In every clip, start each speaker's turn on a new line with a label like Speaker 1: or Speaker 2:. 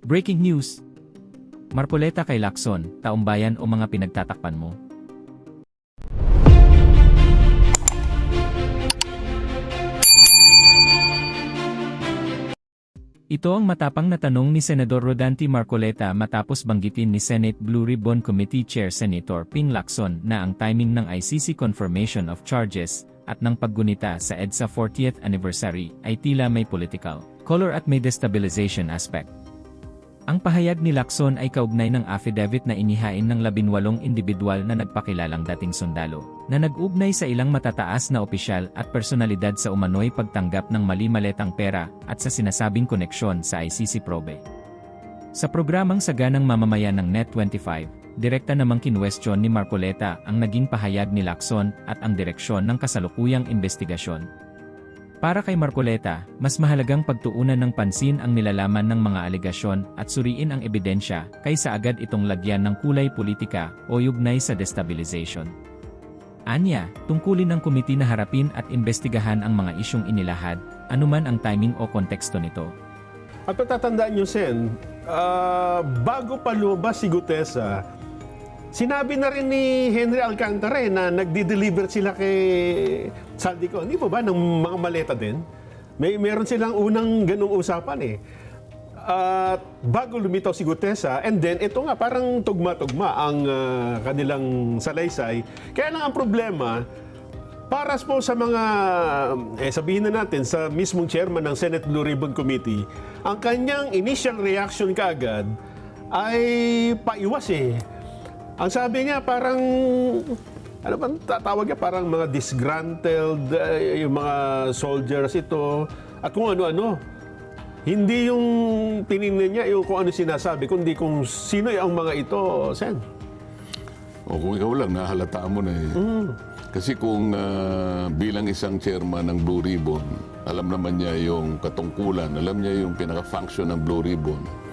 Speaker 1: Breaking news! Marcoleta kay Lacson, taumbayan o mga pinagtatakpan mo? Ito ang matapang na tanong ni Senador Rodante Marcoleta matapos banggitin ni Senate Blue Ribbon Committee Chair Senator Ping Lacson na ang timing ng ICC confirmation of charges at ng paggunita sa EDSA 40th anniversary ay tila may political color at may destabilization aspect. Ang pahayag ni Lacson ay kaugnay ng affidavit na inihain ng 18 individual na nagpakilalang dating sundalo, na nag-ugnay sa ilang matataas na opisyal at personalidad sa umano'y pagtanggap ng mali-maletang pera at sa sinasabing koneksyon sa ICC probe. Sa programang Saganang Mamamayan ng Net25, direkta namang kinwestiyon ni Marcoleta ang naging pahayag ni Lacson at ang direksyon ng kasalukuyang investigasyon. Para kay Marcoleta, mas mahalagang pagtuunan ng pansin ang nilalaman ng mga alegasyon at suriin ang ebidensya kaysa agad itong lagyan ng kulay politika o yugnay sa destabilization. Anya, tungkulin ng komite na harapin at imbestigahan ang mga isyong inilahad, anuman ang timing o konteksto nito.
Speaker 2: At patatandaan nyo, Sen, bago pa lumabas si Gutesa, sinabi na rin ni Henry Alcantara na nagdi-deliver sila kay Saldico. Hindi po ba ng mga maleta din? Meron silang unang ganung usapan eh. At bago lumitaw si Gutesa, and then ito nga parang tugma-tugma ang kanilang salaysay. Kaya lang ang problema, para po sa mga, sabihin na natin, sa mismong chairman ng Senate Blue Ribbon Committee, ang kanyang initial reaction kaagad ay paiwas eh. Ang sabi niya parang, ano bang tatawag niya, parang mga disgruntled, yung mga soldiers ito, at kung ano-ano. Hindi yung tinignan niya yung kung ano sinasabi, kundi kung sino ang mga ito, Sen.
Speaker 3: O kung ikaw lang, nahalata mo na eh. Kasi kung bilang isang chairman ng Blue Ribbon, alam naman niya yung katungkulan, alam niya yung pinaka-function ng Blue Ribbon.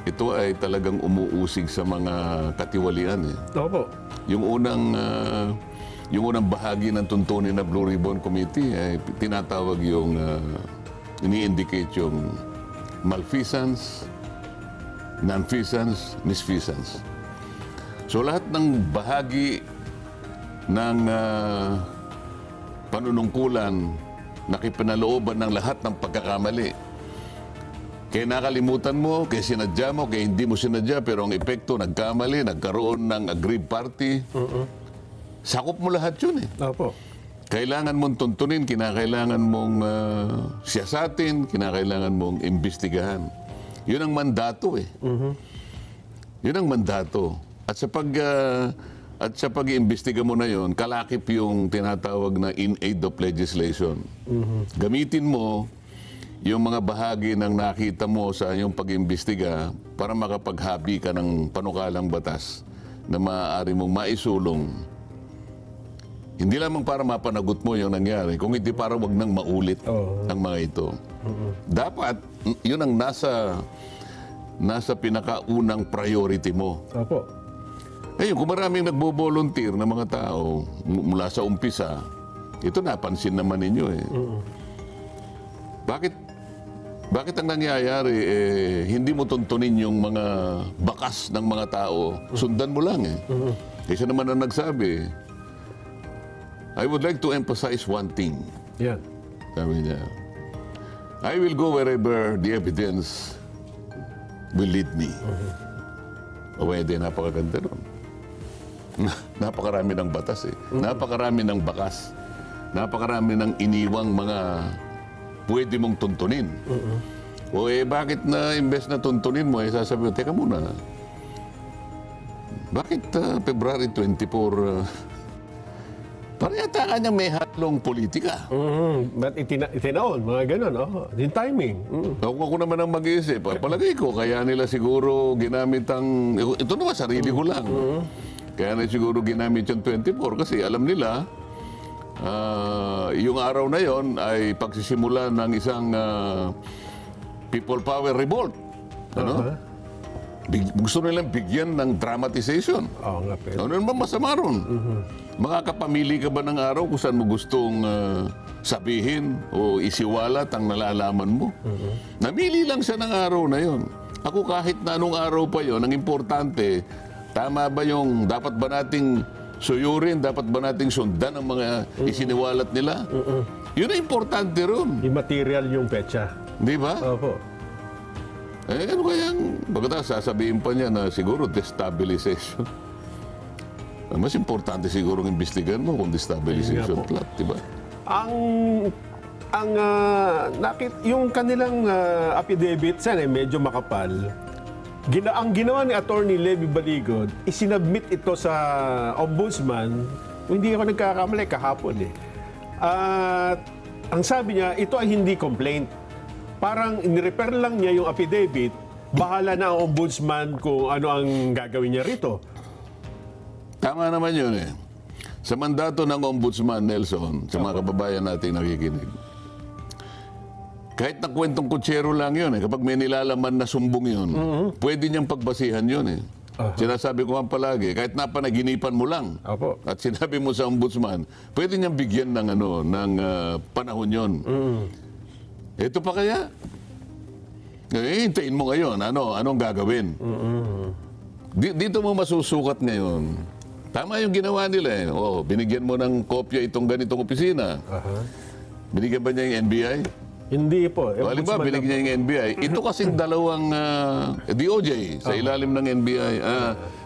Speaker 3: Ito ay talagang umuusig sa mga katiwalian eh.
Speaker 2: Opo.
Speaker 3: Yung unang bahagi ng tuntunin na Blue Ribbon Committee ay tinatawag yung ini-indicate yung malfeasance, nonfeasance, misfeasance. So lahat ng bahagi ng panunungkulan nakipinalooban ng lahat ng pagkakamali. Kaya nakalimutan mo, kaya sinadya mo, kaya hindi mo sinadya, pero ang epekto, nagkamali, nagkaroon ng aggrieved party. Sakop mo lahat yun eh.
Speaker 2: Opo.
Speaker 3: Kailangan mong tuntunin, kinakailangan mong siyasatin, kinakailangan mong imbestigahan. Yun ang mandato eh. Yun ang mandato. At sa pag-iimbestiga mo na yun, kalakip yung tinatawag na in aid of legislation. Gamitin mo yung mga bahagi ng nakita mo sa iyong pag-imbestiga para makapaghabi ka ng panukalang batas na maaari mong maisulong. Hindi lamang para mapanagot mo yung nangyari, kung hindi para wag nang maulit ang mga ito. Dapat, yun ang nasa pinakaunang priority mo.
Speaker 2: Opo.
Speaker 3: Ngayon, kung maraming nagbo-volunteer na mga tao mula sa umpisa, ito napansin naman ninyo eh. Bakit ang nangyayari, hindi mo tuntunin yung mga bakas ng mga tao, sundan mo lang eh. Isa naman ang nagsabi, I would like to emphasize one thing.
Speaker 2: Yan.
Speaker 3: Sabi niya, I will go wherever the evidence will lead me. O pwede, napakaganda nun. Napakarami ng batas eh. Napakarami ng bakas. Napakarami ng iniwang mga pwede mong tuntunin. O bakit na imbes na tuntunin mo, sasabi mo, teka muna, bakit February 24, parang yata kanyang may halong politika.
Speaker 2: Ba't itinaon? Mga ganun, yung timing.
Speaker 3: Kung ako naman ang mag-iisip, palagay ko, kaya nila siguro ginamit ang, ito naman, sarili ko lang. Kaya nila siguro ginamit yung 24 kasi alam nila, yung araw na yon ay pagsisimula ng isang people power revolt. Ano? gusto nilang bigyan ng dramatization.
Speaker 2: Oo nga, pero.
Speaker 3: Ano naman masama ron? Makakapamili ka ba ng araw kung saan mo gustong sabihin o isiwalat ang nalalaman mo? Namili lang siya ng araw na yon. Ako kahit na anong araw pa yon, ang importante, tama ba yung dapat ba nating suyurin, dapat ba nating sundan ang mga isiniwalat nila? Yun ang importante ron.
Speaker 2: Immaterial yung petsa.
Speaker 3: Di ba?
Speaker 2: Opo.
Speaker 3: Eh, ano kayang, pagkatapos sasabihin pa niya na siguro destabilization. Mas importante siguro ang imbestigahan mo kung destabilization
Speaker 2: Yun nga po.
Speaker 3: plot, di ba?
Speaker 2: Yung kanilang affidavit, sana medyo makapal. Ang ginawa ni Attorney Levy Baligod, isinabmit ito sa ombudsman. Hindi ako nagkakamali, kahapon eh. At ang sabi niya, ito ay hindi complaint. Parang in-repair lang niya yung affidavit, bahala na ang ombudsman kung ano ang gagawin niya rito.
Speaker 3: Tama naman yun eh. Sa mandato ng ombudsman, Nelson, sa mga kababayan nating nakikinig, kahit na kwentong kutsero lang yun eh, kapag may nilalaman na sumbong yun, pwede niyang pagbasihan yun eh. Sinasabi ko nga palagi, kahit napanaginipan mo lang,
Speaker 2: Opo.
Speaker 3: at sinabi mo sa ombudsman, pwede niyang bigyan ng, panahon yun. Ito pa kaya? Hintayin mo ngayon, anong gagawin? Dito mo masusukat ngayon. Tama yung ginawa nila eh. Binigyan mo ng kopya itong ganitong opisina. Binigyan ba niya yung NBI?
Speaker 2: Hindi po.
Speaker 3: Halimbawa, binigyan niya yung NBI. Ito kasing dalawang DOJ sa ilalim ng NBI.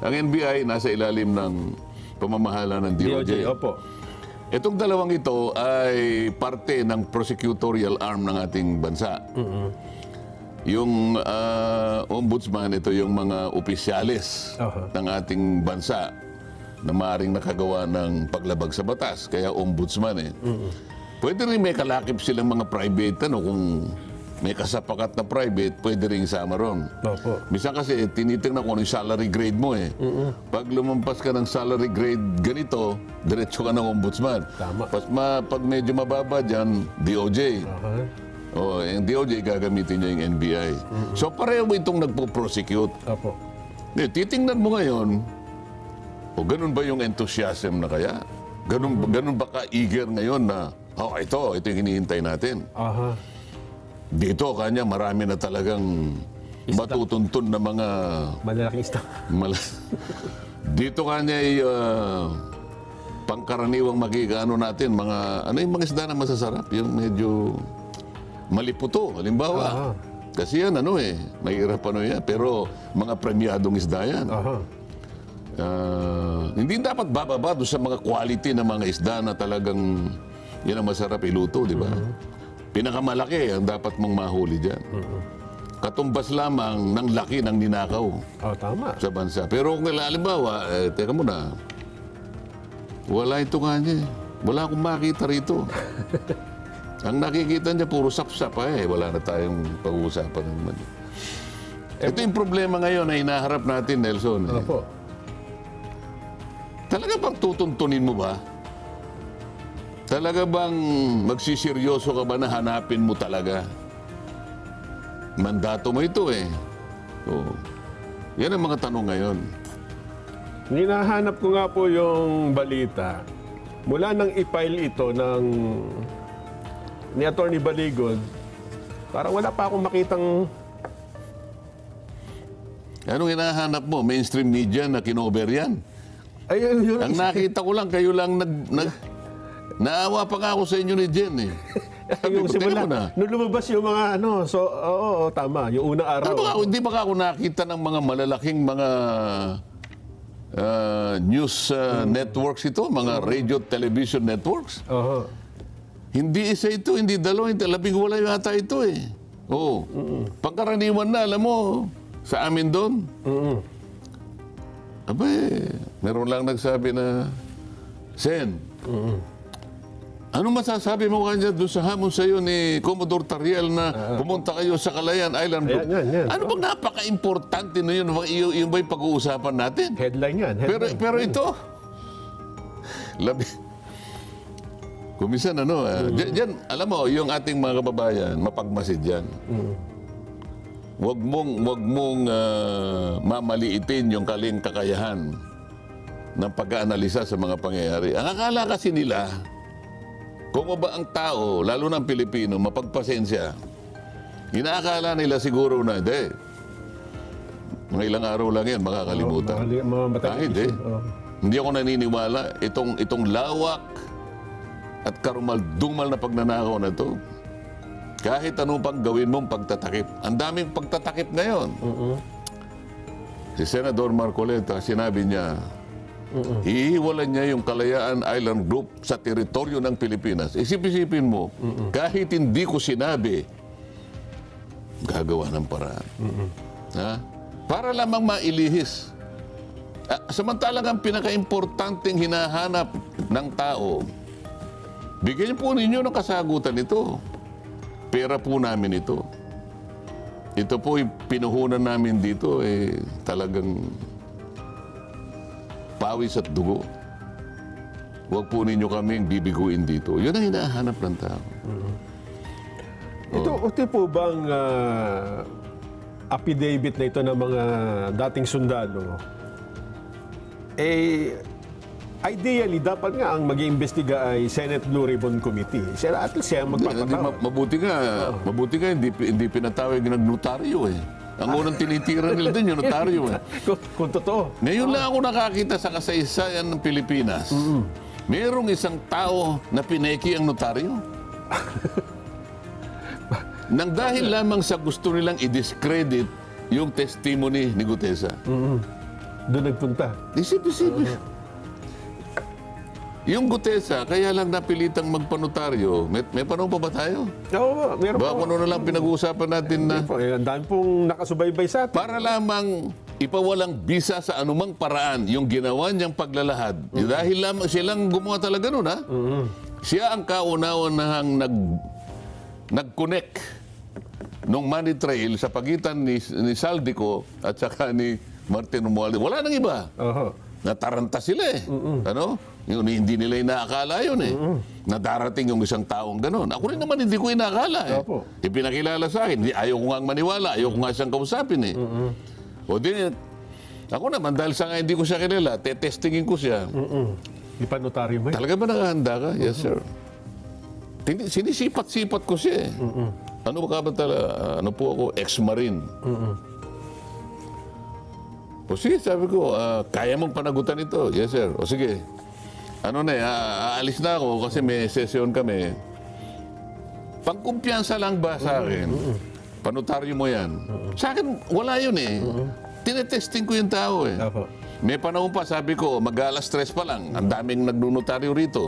Speaker 3: Ang NBI nasa ilalim ng pamamahala ng DOJ.
Speaker 2: Opo.
Speaker 3: Itong dalawang ito ay parte ng prosecutorial arm ng ating bansa. Yung ombudsman, ito yung mga opisyalis ng ating bansa na maaaring nakagawa ng paglabag sa batas. Kaya ombudsman eh. Pwede rin may kalakip silang mga private, kung may kasapakat na private, pwede rin isama ron.
Speaker 2: Opo.
Speaker 3: Minsan kasi tinitingnan ko ano yung salary grade mo eh. Pag lumampas ka ng salary grade ganito, diretso ka ng ombudsman.
Speaker 2: Tama.
Speaker 3: Pag medyo mababa dyan, DOJ. Yung DOJ gagamitin niya yung NBI. So pareho mo itong nagpo-prosecute.
Speaker 2: Opo.
Speaker 3: Titingnan mo ngayon, ganun ba yung enthusiasm na kaya? Ganun ba ka-eager ngayon na, ito yung hinihintay natin. Dito, kanya marami na talagang matutuntun na mga...
Speaker 2: Malalaking stock.
Speaker 3: Dito kanya ay pangkaraniwang magigano natin, ano yung mga isda na masasarap? Yung medyo maliputo, halimbawa. Kasi yan, mahirap yan. Pero mga premyadong isda yan. Hindi dapat bababa doon sa mga quality ng mga isda na talagang yan ang masarap iluto, di ba? Pinakamalaki ang dapat mong mahuli dyan. Katumbas lamang ng laki ng ninakaw
Speaker 2: Tama.
Speaker 3: sa bansa. Pero kung halimbawa, teka muna, wala ito nga niya. Wala akong makita rito. Ang nakikita niya, puro sapsap wala na tayong pag-uusapan naman. Ito yung problema ngayon na hinaharap natin, Nelson.
Speaker 2: Opo.
Speaker 3: Talaga bang tutuntunin mo ba? Talaga bang magsiseryoso ka ba na hanapin mo talaga? Mandato mo ito Yan ang mga tanong ngayon.
Speaker 2: Hinahanap ko nga po yung balita. Mula nang i-file ito ni Attorney Baligod, parang wala pa akong makitang...
Speaker 3: Anong hinahanap mo? Mainstream media na kinover yan?
Speaker 2: Ayun, yun.
Speaker 3: Ang nakita ko lang, kayo lang naawa pa nga ako sa inyo ni Jen Sabi
Speaker 2: Yung
Speaker 3: ko, teka
Speaker 2: simula,
Speaker 3: mo na.
Speaker 2: nung lumabas yung mga tama, yung unang araw.
Speaker 3: Hindi ba ako nakita ng mga malalaking mga news networks ito? Mga radio television networks? Hindi isa ito, hindi dalawa, hindi 11 yata ito Pangkaraniwan na, alam mo, sa amin doon. Meron lang nagsabi na, Sen, ano masasabi mo kanya doon sa hamon sa iyo ni Commodore Tariel na pumunta kayo sa Calayan Island Group?
Speaker 2: Yan.
Speaker 3: Ano bang napaka-importante na yun? Yung ba yung pag-uusapan natin?
Speaker 2: Headline yan.
Speaker 3: Pero ito, kumisan dyan, alam mo, yung ating mga kababayan, mapagmasid yan. wag mong mamaliitin yung kakayahan ng pag-aanalisa sa mga pangyayari. Ang akala kasi nila, kung ba ang tao, lalo ng Pilipino, mapagpasensya, inaakala nila siguro na, hindi, mga ilang araw lang yan, makakalimutan.
Speaker 2: Mga batang
Speaker 3: Hindi.
Speaker 2: isip. Oo.
Speaker 3: Hindi ako naniniwala. Itong lawak at karumal-dumal na pagnanakaw na to, kahit ano pang gawin mong pagtatakip. Ang daming pagtatakip ngayon. Si Senador Marcoleta, sinabi niya, ihiwalan niya yung Kalayaan Island Group sa teritoryo ng Pilipinas. Isip-isipin mo, kahit hindi ko sinabi, gagawa ng paraan. Ha? Para lamang mailihis. Samantalang ang pinaka-importanting hinahanap ng tao, bigyan po ninyo ng kasagutan ito. Pera po namin ito. Ito po pinuhunan namin dito, talagang pawis at dugo. Huwag po ninyo kaming bibiguin dito. Yun ang hinahanap ng tao.
Speaker 2: Ito po bang affidavit na ito ng mga dating sundalo, ideally, dapat nga ang mag-iimbestiga ay Senate Blue Ribbon Committee. At least siya ang magpapatawag.
Speaker 3: Mabuti nga, hindi pinatawag ng notaryo eh. Ang unang tinitira nila din yung notaryo eh.
Speaker 2: Kung totoo.
Speaker 3: Ngayon lang ako nakakita sa kasaysayan ng Pilipinas. Merong isang tao na pineki ang notaryo. Nang dahil lamang sa gusto nilang i-discredit yung testimony ni Gutesa.
Speaker 2: Doon nagpunta.
Speaker 3: Isip-isip. Yung Gutesa, kaya lang napilitang magpanotaryo. May panahon pa ba tayo?
Speaker 2: Oo, meron
Speaker 3: Baka kung ano na lang pinag-uusapan natin na
Speaker 2: Ang dami pong nakasubaybay sa atin.
Speaker 3: para lamang ipawalang bisa sa anumang paraan yung ginawa niyang paglalahad. Dahil lamang silang gumawa talaga nun, ha? Siya ang kauna-unahang nag-connect nung money trail sa pagitan ni Saldico at saka ni Martin Romualdez. Wala nang iba. Nataranta sila eh. Ano? Yun, hindi nila inaakala yun eh. Na darating yung isang taong gano'n. Ako rin naman hindi ko inaakala eh.
Speaker 2: Opo.
Speaker 3: Ipinakilala sa akin. Ayaw ko nga maniwala. Ayaw ko nga siyang kausapin eh. O din, ako naman dahil sa nga hindi ko siya kilala, testingin ko siya.
Speaker 2: Ipanotaryo mo yun.
Speaker 3: Talaga ba nakahanda ka? Yes, sir. Sinisipat-sipat ko siya eh. Ano ba talaga? Ano po ako? Ex-Marine. O sige, sabi ko, kaya mong panagutan ito? Yes, sir. O sige. Ano na aalis na ako kasi may session kami. Pangkumpiyansa lang ba sa akin? Panotaryo mo yan. Sa akin, wala yun eh. Tinetesting ko yung tao eh.
Speaker 2: Opo.
Speaker 3: May panahon pa, sabi ko, mag-alas 3 pa lang. Ang daming nagnunotaryo rito.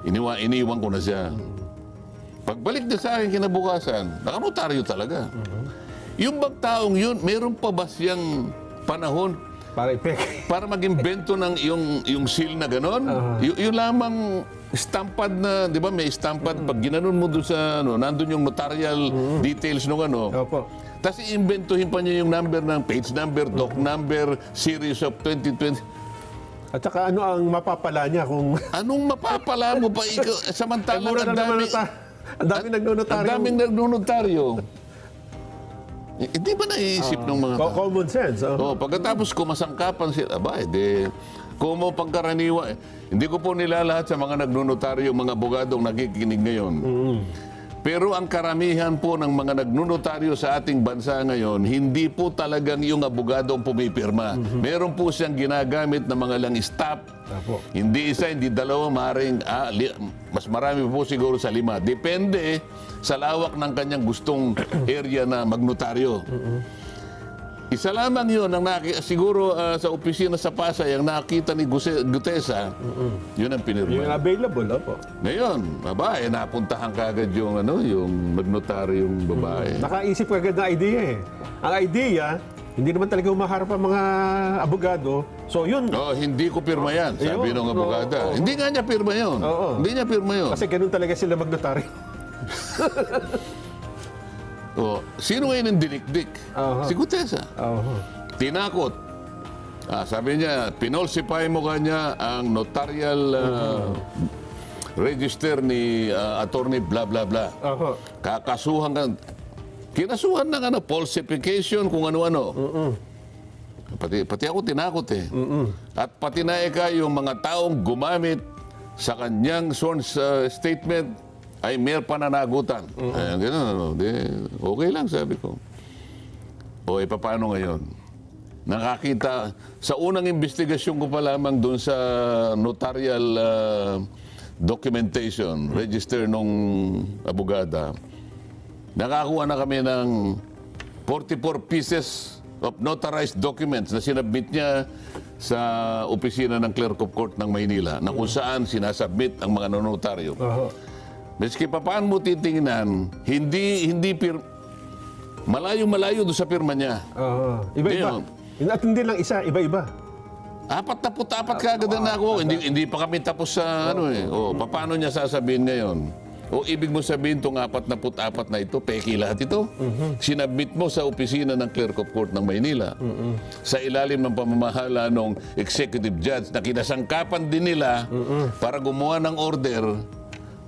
Speaker 3: Iniwan ko na siya. Pagbalik niya sa akin kinabukasan, nakanotaryo talaga. Yung bang taong yun, meron pa ba siyang panahon
Speaker 2: Para ipek.
Speaker 3: para mag-imbento ng yung seal na gano'n? Yung lamang stampad na, di ba may stampad, pag ginanon mo doon sa, nandun yung notarial details nung ano.
Speaker 2: Opo.
Speaker 3: Tapos iimbentuhin pa niya yung number ng page number, doc number, series of 2020.
Speaker 2: At saka ano ang mapapala niya kung...
Speaker 3: Anong mapapala mo pa ikaw? Samantalang
Speaker 2: Ang daming nagnonotaryo.
Speaker 3: ang daming nagnonotaryo. Hindi ba naiisip ng mga tao?
Speaker 2: Common sense.
Speaker 3: Pagkatapos kumasangkapan sila, kung mo pagkaraniwa, hindi ko po nilalahat sa mga nagnonotaryo, mga abogadong nakikinig ngayon. Pero ang karamihan po ng mga nagnonotaryo sa ating bansa ngayon, hindi po talagang yung abogado ang pumipirma. Meron po siyang ginagamit na mga lang staff.
Speaker 2: Opo.
Speaker 3: Hindi isa, hindi dalawa, maaaring mas marami po siguro sa 5. Depende sa lawak ng kanyang gustong area na magnotaryo. Isa lamang yun, siguro sa opisina sa Pasay, ang nakita ni Gutesa, yun ang pinirma.
Speaker 2: Yung available, opo.
Speaker 3: Ngayon, babae, napuntahan kagad yung magnotaryo yung babae.
Speaker 2: Nakaisip ka agad na idea eh. Ang idea, hindi naman talaga umaharap ang mga abogado. So yun,
Speaker 3: Hindi ko pirma yan, sabi
Speaker 2: Ayun,
Speaker 3: ng abogada.
Speaker 2: oo.
Speaker 3: Hindi nga niya pirma yun.
Speaker 2: Oo.
Speaker 3: Hindi niya pirma yun.
Speaker 2: kasi ganun talaga sila magnotaryo.
Speaker 3: Sino ngayon ang dinikdik? Si Gutesa. Tinakot. Sabi niya, pinolsify mo kanya ang notarial register ni attorney bla bla bla. Kakasuhan ka. Kinasuhan ng falsification, kung ano-ano. Pati ako tinakot eh. At pati na yung mga taong gumamit sa kanyang sworn statement ay may pananagutan. Ayan, gano'n, ano. Okay lang, sabi ko. O, paano ngayon? Nakakita, sa unang investigasyon ko pa lamang doon sa notarial documentation, register nung abogada, nakakuha na kami ng 44 pieces of notarized documents na sinabit niya sa opisina ng Clerk of Court ng Maynila, na kung saan sinasubmit ang mga notaryo. Meski pa paano mo titingnan, malayo-malayo doon sa pirma niya.
Speaker 2: Iba-iba. At hindi lang isa, iba-iba.
Speaker 3: 44 kagad na ako. Hindi pa kami tapos sa paano niya sasabihin ngayon? O ibig mo sabihin itong 44 na ito, peki lahat ito? Sinabit mo sa opisina ng Clerk of Court ng Maynila. Sa ilalim ng pamamahala ng executive judge na kinasangkapan din nila para gumawa ng order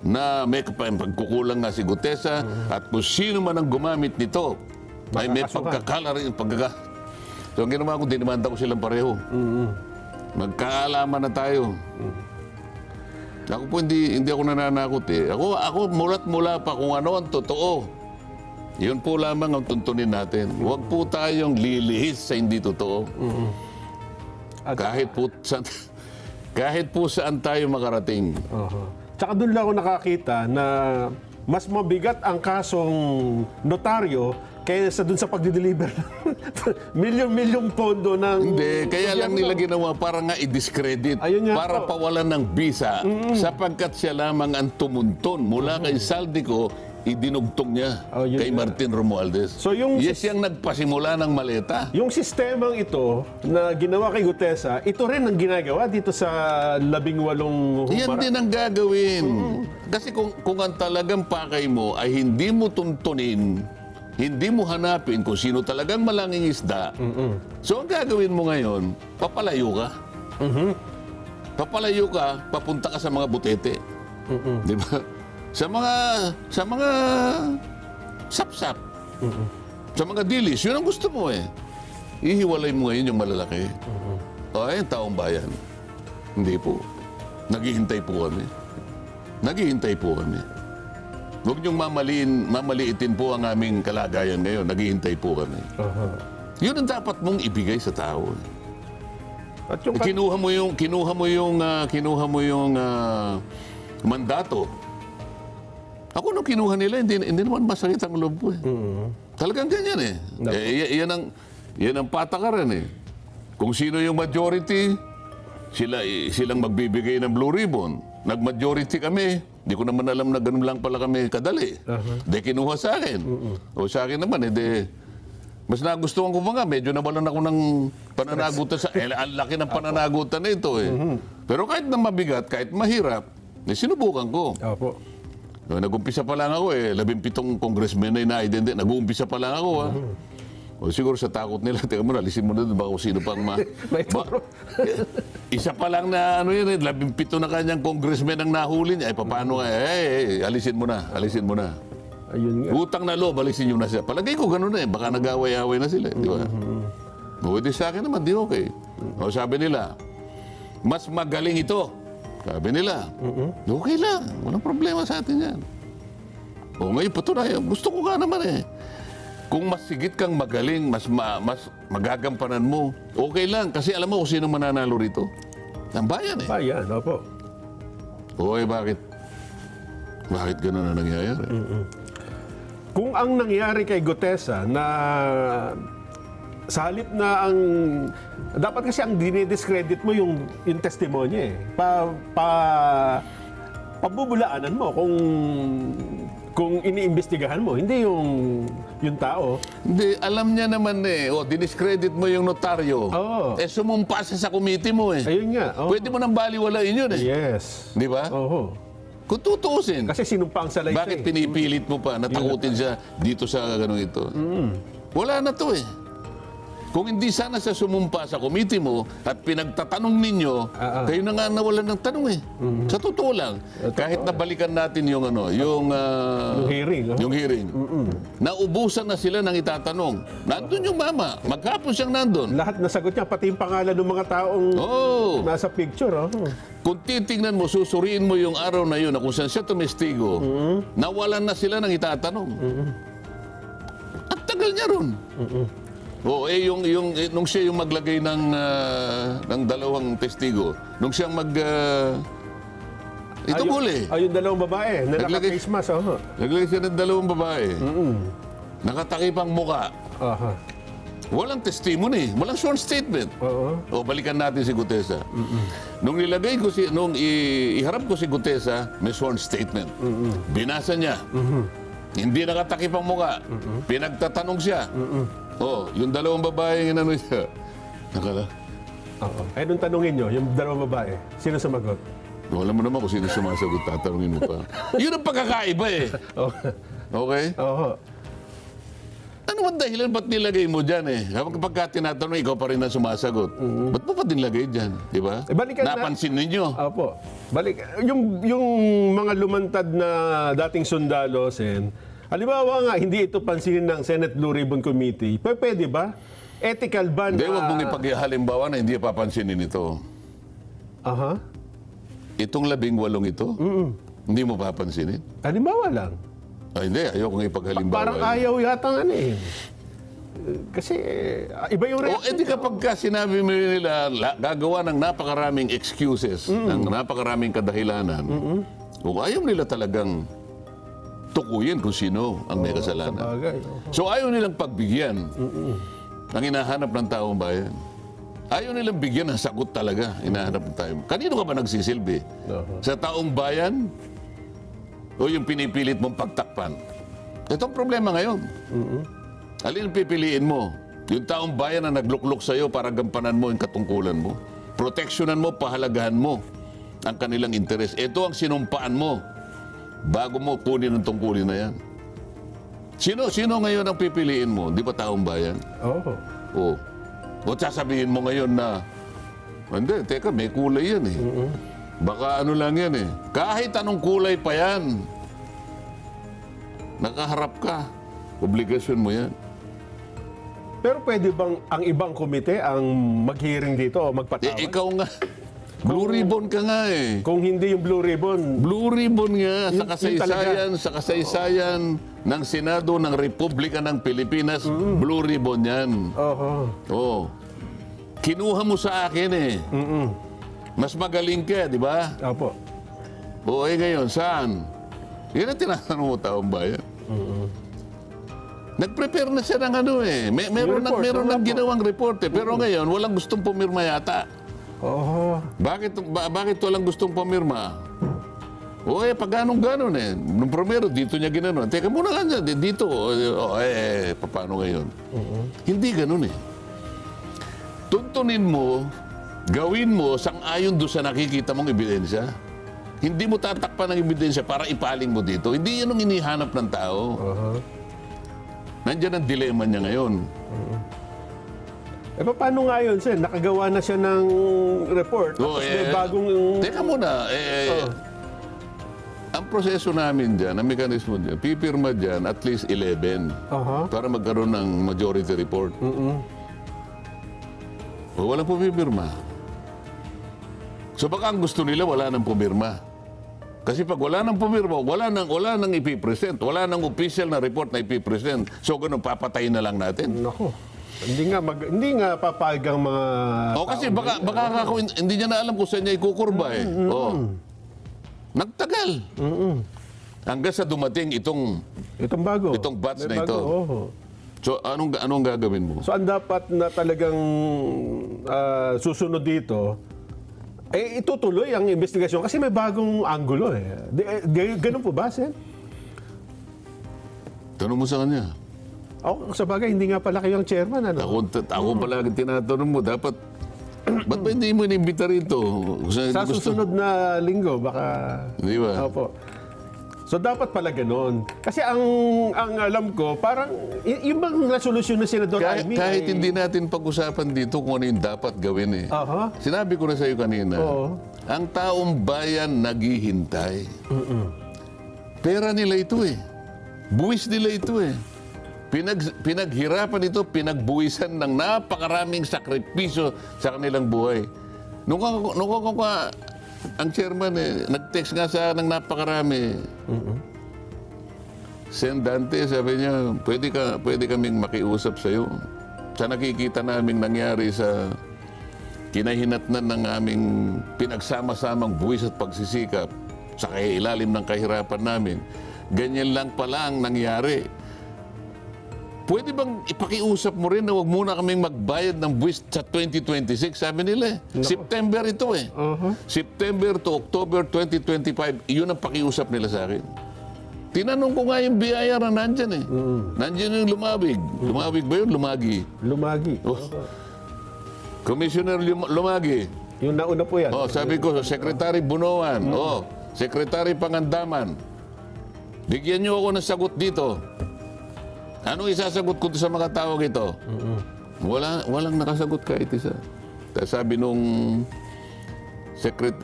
Speaker 3: na may pagkukulang nga si Gutesa at kung sino man ang gumamit nito ay may pagkakalarin. So ang ginawa ko, dinimanda ko silang pareho. Magkaalaman na tayo. Ako po hindi ako nananakot eh. Ako mulat mula pa kung ano ang totoo. Yun po lamang ang tuntunin natin. Huwag po tayong lilihis sa hindi totoo. Kahit po saan tayo makarating.
Speaker 2: Tsaka doon lang ako nakakita na mas mabigat ang kasong notaryo kaysa doon sa pagdi-deliver milyon-milyong pondo ng...
Speaker 3: Hindi, kaya lang nila ginawa para nga i-discredit, para pawalan ng bisa, sapagkat siya lamang ang tumunton mula kay Saldico, idinugtong niya kay Martin Romualdez.
Speaker 2: So yung
Speaker 3: siyang nagpasimula ng maleta.
Speaker 2: Yung sistemang ito na ginawa kay Gutesa, ito rin ang ginagawa dito sa 18 humara.
Speaker 3: Yan din ang gagawin. Kasi kung ang talagang pakay mo ay hindi mo tuntunin, hindi mo hanapin kung sino talagang malanging isda, so ang gagawin mo ngayon, papalayo ka. Papalayo ka, papunta ka sa mga butete. Di ba? Sa mga sapsap. Sa mga dilis, yun ang gusto mo eh. Ihiwalay mo ngayon yung malalaki. O ayun, taong bayan. Hindi po. Naghihintay po kami. Huwag niyong mamaliitin po ang aming kalagayan ngayon. Naghihintay po kami. Yun ang dapat mong ibigay sa tao.
Speaker 2: At yung
Speaker 3: Kinuha mo yung mandato. Ako nung kinuha nila, hindi naman masakit ang loob ko eh. Talagang ganyan eh. Yan ang patakaran eh. Kung sino yung majority, silang magbibigay ng blue ribbon. Nag-majority kami. Hindi ko naman alam na ganun lang pala kami kadali. De kinuha sa akin. O sa akin naman, mas nagustuhan ko mga, medyo nawalan ako ng pananagutan ang laki ng pananagutan na ito eh. Pero kahit na mabigat, kahit mahirap, sinubukan ko.
Speaker 2: Opo.
Speaker 3: Nag-umpisa pa lang ako 17 congressmen na ina-identify. Nag-uumpisa pa lang ako O siguro sa takot nila, teka mo na, alisin mo na doon, baka kung sino pang isa pa lang na 17 na kanyang congressmen ang nahuli niya. Ay, paano nga, alisin mo na.
Speaker 2: Ayun nga.
Speaker 3: Utang na loob, alisin nyo na siya. Palagay ko ganun na baka nag-away-away na sila, di ba? Di sa akin naman, di okay. O sabi nila, mas magaling ito. Sabi nila, okay lang, walang problema sa atin yan. O ngayon, patunayan, gusto ko nga naman Kung mas sigit kang magaling, mas magagampanan mo, okay lang. Kasi alam mo kung sino mananalo rito? Ang bayan
Speaker 2: Bayan, opo.
Speaker 3: Bakit? Bakit ganun na nangyayari?
Speaker 2: Kung ang nangyari kay Gutesa na sa halip na ang... Dapat kasi ang dinidiscredit mo yung testimonya pabubulaanan mo kung iniimbestigahan mo, hindi yung tao.
Speaker 3: Hindi, alam niya naman diniscredit mo yung notaryo. Sumumpa siya sa committee mo
Speaker 2: Ayun nga.
Speaker 3: Pwede mo nang baliwalain yun
Speaker 2: Yes.
Speaker 3: Di ba? Kung tutuusin.
Speaker 2: Kasi sinumpa ang salaysay.
Speaker 3: Bakit pinipilit mo pa na takutin siya dito sa ganun ito? Wala na to Kung hindi sana siya sumumpa sa committee mo at pinagtatanong ninyo, kayo na nga nawalan ng tanong eh. Sa totoo lang, kahit nabalikan natin yung
Speaker 2: Yung hearing.
Speaker 3: yung hearing. Naubusan na sila ng itatanong. Nandun yung mama. Maghapon siyang nandun.
Speaker 2: Lahat nasagot niya, pati yung pangalan ng mga taong
Speaker 3: Oh.
Speaker 2: nasa picture. Oh.
Speaker 3: Kung titingnan mo, susuriin mo yung araw na yun na kung saan siya tumestigo, nawalan na sila ng itatanong. At tagal niya ron. Oo, nung siya yung maglagay ng dalawang testigo, nung siyang ito muli.
Speaker 2: Yung dalawang babae na
Speaker 3: Naglagay-
Speaker 2: naka-face mask. Oh.
Speaker 3: Naglagay siya ng dalawang babae. Nakatakipang muka.
Speaker 2: Aha.
Speaker 3: Walang testimony, walang sworn statement.
Speaker 2: Oo.
Speaker 3: O balikan natin si Gutesa. Nung iharap ko si Gutesa, may sworn statement. Binasa niya. Hindi nakatakip ang muka. Pinagtatanong siya. Oh, yung dalawang babae yung inano siya. Nakala.
Speaker 2: Oo. Eh, nung tanungin nyo, yung dalawang babae, sino sumagot?
Speaker 3: Wala mo naman kung sino sumasagot, tatanungin mo pa. Yun ang pagkakaiba eh.
Speaker 2: Oh.
Speaker 3: Okay?
Speaker 2: Oo.
Speaker 3: Ano ba dahilan ba't nilagay mo dyan eh? Kapag tinatanong, ikaw pa rin ang sumasagot. Ba't mo pa dinlagay dyan? Di ba?
Speaker 2: Balikan na-
Speaker 3: Napansin ninyo.
Speaker 2: Opo. Balik. Yung mga lumantad na dating sundalo, Sen, halimbawa nga, hindi ito pansinin ng Senate Blue Ribbon Committee. Pwede ba? Ethical ba na...
Speaker 3: Hindi, huwag mong ipaghalimbawa na hindi papansinin ito.
Speaker 2: Aha.
Speaker 3: Itong 18 ito, hindi mo papansinin.
Speaker 2: Halimbawa lang.
Speaker 3: Ay, hindi, ayoko nga ipaghalimbawa.
Speaker 2: Parang ayaw yata nga eh. Kasi iba yung
Speaker 3: O, edi kapag ka sinabi mo nila, gagawa ng napakaraming excuses, ng napakaraming kadahilanan, kung ayaw nila talagang tukuyin kung sino ang may kasalanan.
Speaker 2: bagay.
Speaker 3: So ayaw nilang pagbigyan ng hinahanap ng taong bayan. Ayaw nilang bigyan ng sagot talaga, hinahanap ng taong. Kanino ka ba nagsisilbi? Sa taong bayan? O yung pinipilit mong pagtakpan? Ito ang problema ngayon. Alin ang pipiliin mo? Yung taong bayan na nagluklok sa'yo para gampanan mo yung katungkulan mo? Proteksyonan mo, pahalagahan mo ang kanilang interes. Ito ang sinumpaan mo bago mo kunin ang tungkulin na yan. Sino ngayon ang pipiliin mo? Di ba taong bayan?
Speaker 2: Oo.
Speaker 3: O sasabihin mo ngayon na, hindi, teka, may kulay yan eh. Baka ano lang yan eh. Kahit anong kulay pa yan, nakaharap ka. Obligasyon mo yan.
Speaker 2: Pero pwede bang ang ibang komite ang mag-hearing dito o magpatawag?
Speaker 3: Ikaw nga, Blue Ribbon ka nga eh.
Speaker 2: Kung hindi yung Blue Ribbon,
Speaker 3: Blue Ribbon nga
Speaker 2: Yun
Speaker 3: sa kasaysayan ng Senado ng Republika ng Pilipinas, Blue Ribbon yan. Oh. Kinuha mo sa akin eh. Mas magaling ka, di ba?
Speaker 2: Opo.
Speaker 3: O ngayon, saan? Yan ang tinatanong mo, taong bayan. Nag-prepare na siya ng ano eh. Meron
Speaker 2: report,
Speaker 3: ng ginawang report eh. Pero ngayon, walang gustong pumirma yata.
Speaker 2: Oo.
Speaker 3: Bakit walang gustong pumirma? O pag ganon eh. Nung primero, dito niya ginanon. Teka muna nga dyan, dito. Paano ngayon? Hindi ganon eh. Tuntunin mo, gawin mo sang-ayon doon sa nakikita mong ebidensya. Hindi mo tatakpan ng ebidensya para ipaling mo dito. Hindi yan ang inihanap ng tao. Nandiyan ang dilema niya ngayon.
Speaker 2: Paano nga yun, Sen? Nakagawa na siya ng report. Tapos may bagong...
Speaker 3: Teka muna, ang proseso namin dyan, ang mekanismo dyan, pipirma dyan at least 11 para magkaroon ng majority report. O walang pumipirma. So baka ang gusto nila, wala nang pumirma. Kasi pag wala nang pumirma, wala nang ipipresent. Wala nang official na report na ipipresent. So ganun, papatayin na lang natin.
Speaker 2: Nako. Hindi nga papayag ang mga...
Speaker 3: O kasi baka hindi niya na alam kung saan niya ikukurba eh. O. Nagtagal. Hanggang sa dumating itong
Speaker 2: bago.
Speaker 3: Itong batch
Speaker 2: May
Speaker 3: na ito.
Speaker 2: bago, oo.
Speaker 3: So anong gagawin mo?
Speaker 2: So ang dapat na talagang susunod dito, itutuloy ang investigasyon kasi may bagong angulo eh. Ganun po ba, Sen?
Speaker 3: Tanong mo sa kanya.
Speaker 2: Ako, sa bagay, hindi nga pala kayo ang chairman. Ano?
Speaker 3: Ako palagi tinatanong mo, ba't ba hindi mo inimbita rito?
Speaker 2: Sa susunod na linggo, baka...
Speaker 3: Di ba?
Speaker 2: Opo. So dapat pala ganun. Kasi ang alam ko, parang yung bang resolusyon ng Senador
Speaker 3: Kahit,
Speaker 2: Amy
Speaker 3: kahit
Speaker 2: ay-
Speaker 3: hindi natin pag-usapan dito kung ano yung dapat gawin eh.
Speaker 2: Aha.
Speaker 3: Sinabi ko na sa iyo kanina,
Speaker 2: Oo.
Speaker 3: ang taong bayan naghihintay. Pera nila ito eh. Buwis nila ito eh. Pinaghirapan ito, pinagbuwisan ng napakaraming sakripisyo sa kanilang buhay. Nung ang chairman nag-text nga sa akin ng napakarami. Sen Dante, sabi niya, pwede kaming makiusap sa iyo. Sa nakikita naming nangyari sa kinahinatnan ng aming pinagsama-samang buwis at pagsisikap sa ilalim ng kahirapan namin, ganyan lang pala ang nangyari. Pwede bang ipakiusap mo rin na huwag muna kaming magbayad ng buwis sa 2026? Sabi nila eh. September ito eh. September to October 2025, iyon ang pakiusap nila sa akin. Tinanong ko nga yung BIR na nandyan eh. Nandyan yung Lumabig. Lumabig ba yun? Lumagi.
Speaker 2: Lumagi.
Speaker 3: Oh. Commissioner Lumagi.
Speaker 2: Yung nauna po yan.
Speaker 3: Oh, sabi ko, Secretary Bunoan. Oh, Secretary Pangandaman. Bigyan niyo ako ng sagot dito. Anong isasagot ko sa mga tawag ito? Walang nakasagot kahit isa. Tapos sabi nung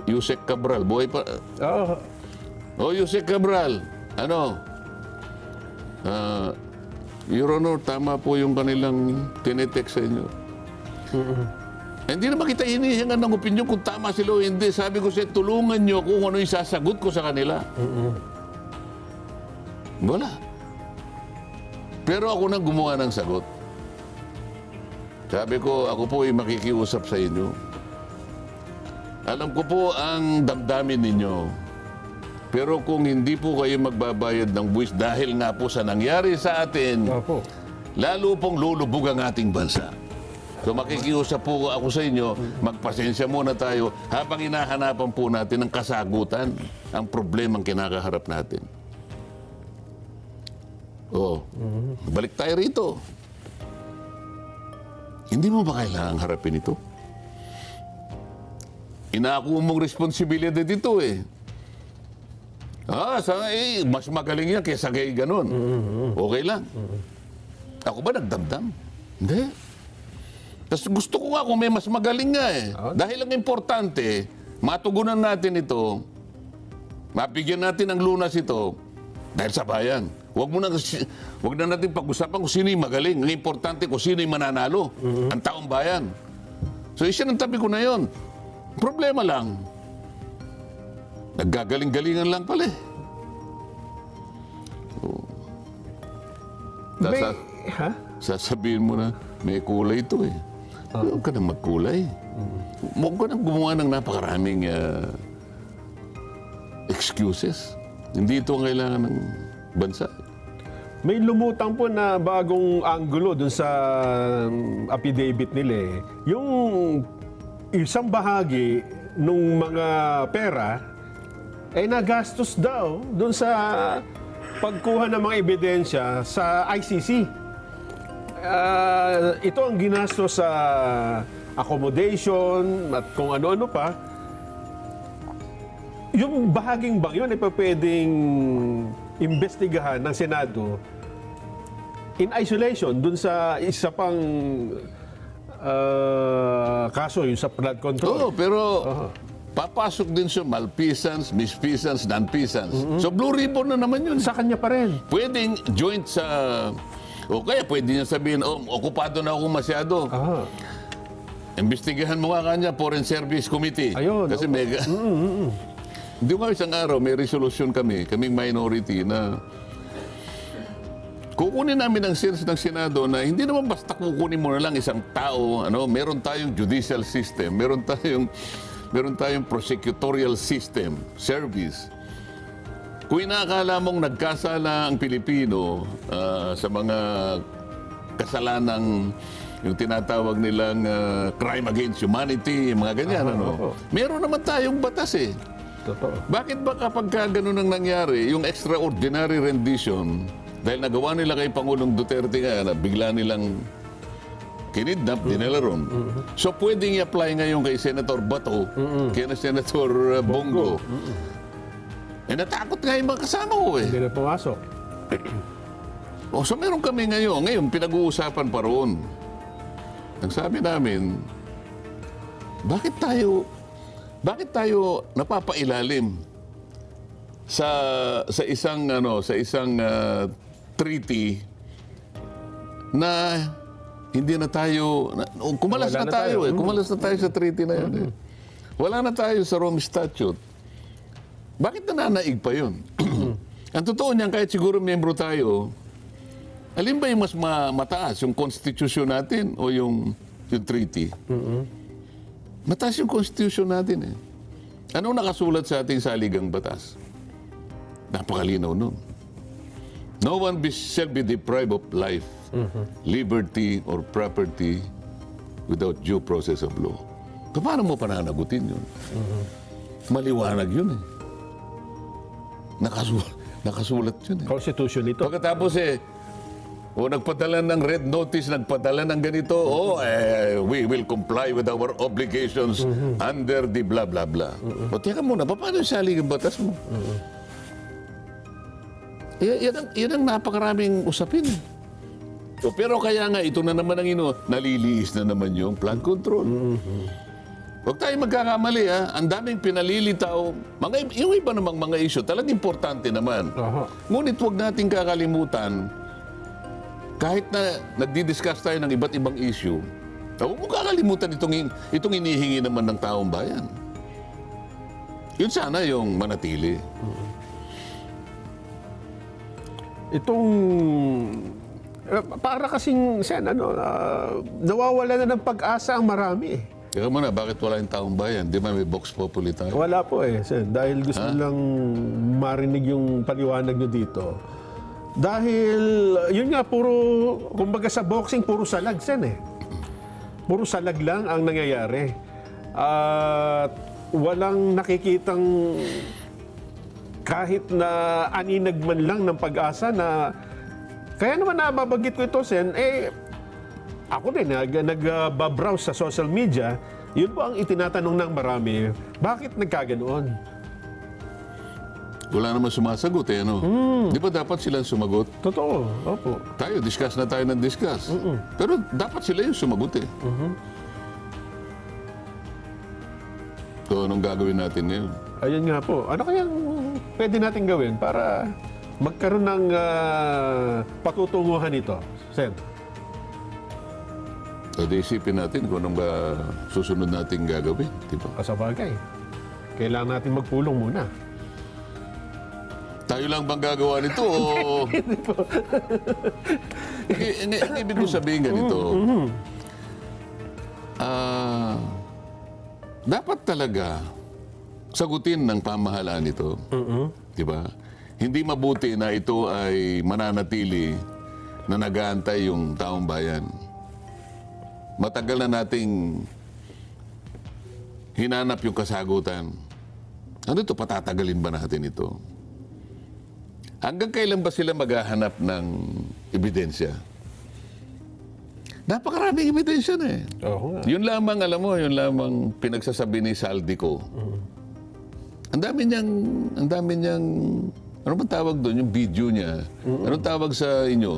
Speaker 3: Yusek Cabral, buhay pa.
Speaker 2: Oo.
Speaker 3: Oh, Yusek Cabral, ano? Your Honor, tama po yung kanilang tinetext sa inyo. Hindi naman kita hinihingan ng opinion kung tama sila o hindi. Sabi ko siya, tulungan niyo kung ano yung sasagot ko sa kanila. Wala. Pero ako nang gumawa ng sagot. Sabi ko, ako po ay makikiusap sa inyo. Alam ko po ang damdamin ninyo. Pero kung hindi po kayo magbabayad ng buwis dahil nga po sa nangyari sa atin,
Speaker 2: Opo.
Speaker 3: lalo pong lulubog ang ating bansa. So makikiusap po ako sa inyo, magpasensya muna tayo habang hinahanapan po natin ang kasagutan, ang problemang kinakaharap natin. Oh, balik tayo rito. Hindi mo ba kailangang harapin ito? Inaako mong responsibilidad dito eh. Mas magaling yan kaysa kay ganun. Okay lang. Ako ba nagdamdam? Hindi. Tapos gusto ko nga kung may mas magaling nga eh. Dahil ang importante, matugunan natin ito, mabigyan natin ng lunas ito, dahil sa bayan. Huwag na natin pag-usapan kung sino yung magaling. Ang importante kung sino yung mananalo. Ang taong bayan. So, isa ng tabi ko na yon. Problema lang. Naggagaling-galingan lang pala eh. Sasabihin mo na, may kulay ito eh. Huwag ka nang magkulay. Huwag ka nang gumawa ng napakaraming excuses. Hindi ito ang kailangan ng bansa.
Speaker 2: May lumutang po na bagong anggulo dun sa affidavit nila eh. Yung isang bahagi nung mga pera ay nagastos daw dun sa pagkuha ng mga ebidensya sa ICC. Ito ang ginastos sa accommodation at kung ano-ano pa. Yung bahaging bang yun ay pa pwedeng imbestigahan ng Senado in isolation dun sa isa pang kaso, yung sa flood control.
Speaker 3: Oo, pero papasok din sa malfeasance, misfeasance, nonfeasance. So Blue Ribbon na naman yun.
Speaker 2: Sa kanya pa rin.
Speaker 3: Pwedeng joint sa... O kaya pwede niya sabihin, okupado na ako masyado. Imbestigahan mo nga kanya, Foreign Service Committee.
Speaker 2: Ayun,
Speaker 3: Kasi mega... Hindi nga isang araw, may resolution kaming minority na kukunin namin ang sense ng Senado na hindi naman basta kukunin mo na lang isang tao. Meron tayong judicial system, meron tayong prosecutorial system, service. Kung inaakala mong nagkasala ang Pilipino sa mga kasalanang yung tinatawag nilang crime against humanity, mga ganyan, meron naman tayong batas eh.
Speaker 2: Totoo.
Speaker 3: Bakit ba kapag ganun ang nangyari, yung extraordinary rendition, dahil nagawa nila kay Pangulong Duterte nga, na bigla nilang kinidnap, dinala ron. So pwedeng i-apply ngayon kay Senator Bato, kay na Senator Bongo. natakot nga yung mga kasama ko eh.
Speaker 2: Hindi na pumasok.
Speaker 3: O so meron kami ngayon pinag-uusapan pa roon. Ang sabi namin, bakit tayo napapailalim sa isang treaty na hindi na tayo kumalas
Speaker 2: Wala
Speaker 3: na
Speaker 2: na
Speaker 3: tayo
Speaker 2: tayo.
Speaker 3: kumalas na tayo sa treaty na yun eh. Wala na tayo sa Rome Statute. Bakit nananaig pa yun? Ang totoo niyan, kahit siguro miyembro tayo, alin ba yung mas mataas, yung constitution natin o yung treaty? Mataas yung constitution natin eh. Anong nakasulat sa ating saligang batas? Napakalinaw nun. No one shall be deprived of life, liberty, or property without due process of law. Paano mo pananagutin yun? Maliwanag yun eh. Nakasulat yun eh.
Speaker 2: Constitution ito.
Speaker 3: Pagkatapos nagpadala ng red notice, nagpadala ng ganito, we will comply with our obligations under the blah blah blah. O teka muna, paano yung saligang batas mo? Yan ang napakaraming usapin. Pero kaya nga, ito na naman ang naliliis na naman yung flood control. Huwag tayo magkakamali ha. Ang daming pinalilitaw. Yung iba namang mga issue, talagang importante naman. Ngunit huwag nating kakalimutan, kahit na nagdi-discuss tayo ng iba't ibang issue, huwag mo kakalimutan itong inihingi naman ng taong bayan. Yun sana yung manatili.
Speaker 2: Itong para kasing Sen, nawawala na ng pag-asa ang marami eh.
Speaker 3: Kaya muna, bakit wala yung taong bayan? Di ba may Vox Populi tayo?
Speaker 2: Wala po eh, Sen. Dahil gusto lang marinig yung paliwanag nyo dito. Dahil, yun nga, kumbaga sa boxing, puro salag, Sen eh. Puro salag lang ang nangyayari. At walang nakikitang kahit na aninag man lang ng pag-asa na, kaya naman nababanggit ko ito, Sen, ako din, nag-browse sa social media, yun po ang itinatanong ng marami, bakit nagkaganoon?
Speaker 3: Wala naman sumasagot eh, ano? Di ba dapat silang sumagot?
Speaker 2: Totoo, opo.
Speaker 3: Tayo, discuss na tayo ng discuss. Pero dapat sila yung sumagot eh. So, anong gagawin natin ngayon?
Speaker 2: Ayun nga po. Ano kayang pwede natin gawin para magkaroon ng patutunguhan ito, Sen?
Speaker 3: So, isipin natin kung anong ba susunod nating gagawin, di ba?
Speaker 2: Sa bagay, kailangan natin magpulong muna.
Speaker 3: Tayo lang bang gagawa nito o... Ang ibig ko sabihin ganito, dapat talaga sagutin ng pamahalaan ito. Di ba? Hindi mabuti na ito ay mananatili na nag-aantay yung taong bayan. Matagal na nating hinanap yung kasagutan. Ano ito? Patatagalin ba natin ito? Hanggang kailan ba sila maghahanap ng ebidensya? Napakaraming ebidensya na eh.
Speaker 2: Oo nga.
Speaker 3: Yun lamang, alam mo, yun lamang pinagsasabi ni Saldico. Ang dami niyang, ano ba tawag doon? Yung video niya. Anong tawag sa inyo?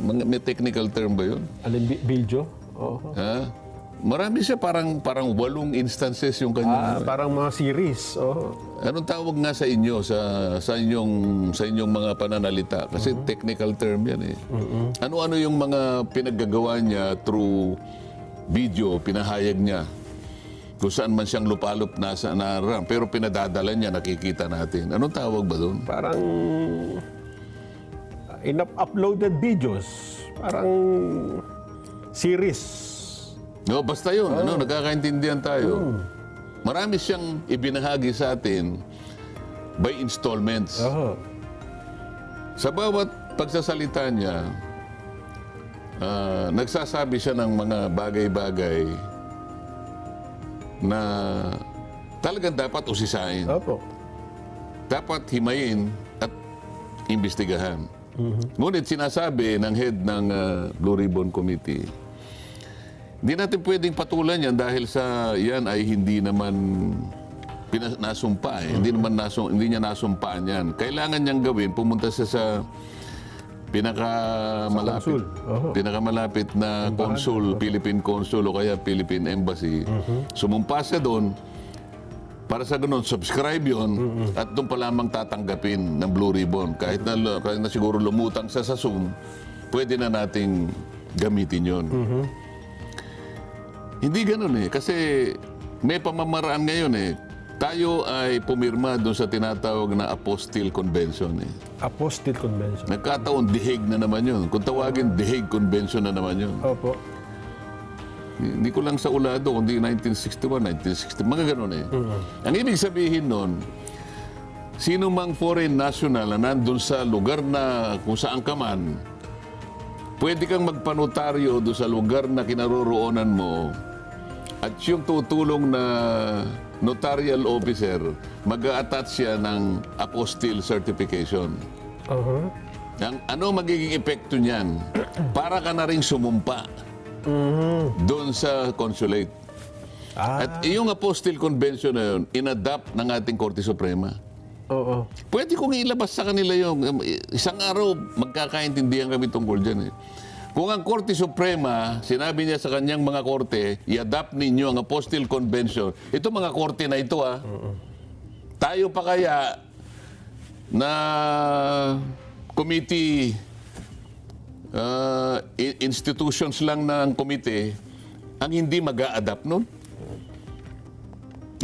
Speaker 3: May technical term ba yun?
Speaker 2: Alin, video? Oo.
Speaker 3: Ha? Marami siya, parang 8 instances yung kanya.
Speaker 2: Parang mga series. Oo.
Speaker 3: Anong tawag nga sa inyo sa inyong mga pananalita kasi technical term 'yan eh. Ano-ano yung mga pinaggagawa niya through video, pinahayag niya. Kung saan man siyang lupalop nasa naran, pero pinadadala niya, nakikita natin. Anong tawag ba doon?
Speaker 2: Parang uploaded videos. Parang series.
Speaker 3: No, basta 'yun. Nagkakaintindihan tayo. Marami siyang ibinahagi sa atin by installments. Sa bawat pagsasalita niya, nagsasabi siya ng mga bagay-bagay na talagang dapat usisain.
Speaker 2: Opo.
Speaker 3: Dapat himayin at imbestigahan. Ngunit sinasabi ng head ng Blue Ribbon Committee, hindi natin pwedeng patulan yan dahil sa yan ay hindi naman nasumpa eh. Hindi naman hindi niya nasumpaan yan. Kailangan niyang gawin, pumunta siya sa pinakamalapit,
Speaker 2: Consul. Oho.
Speaker 3: pinakamalapit na consul, Philippine Consul o kaya Philippine Embassy. Sumumpa siya doon para sa ganun, subscribe yun at doon pa lamang tatanggapin ng Blue Ribbon. Kahit na siguro lumutang siya sa Zoom, pwede na nating gamitin yun. Hindi ganun eh. Kasi may pamamaraan ngayon eh. Tayo ay pumirma doon sa tinatawag na Apostille Convention eh.
Speaker 2: Apostille Convention.
Speaker 3: Nagkataon, The Hague na naman yun. Kung tawagin, The Hague Convention na naman yun.
Speaker 2: Opo.
Speaker 3: Hindi ko lang sa ulado, kundi 1961, 1960, mga ganun eh. Ang ibig sabihin nun, sino mang foreign national na nandun sa lugar na kung saan ka man, pwede kang magpanotaryo doon sa lugar na kinaroroonan mo at yung tutulong na notarial officer, mag-a-attach siya ng apostille certification.
Speaker 2: Uh-huh.
Speaker 3: Ano magiging epekto niyan? Para ka na rin sumumpa doon sa consulate. At yung apostille convention na yun, inadapt ng ating Korte Suprema.
Speaker 2: Oo.
Speaker 3: Pwede kong ilabas sa kanila yung isang araw, magkakaintindihan kami tungkol dyan eh. Kung ang Korte Suprema, sinabi niya sa kanyang mga korte, i-adapt ninyo ang Apostille Convention. Ito mga korte na ito tayo pa kaya na committee, institutions lang ng komite, ang hindi mag-a-adapt nun?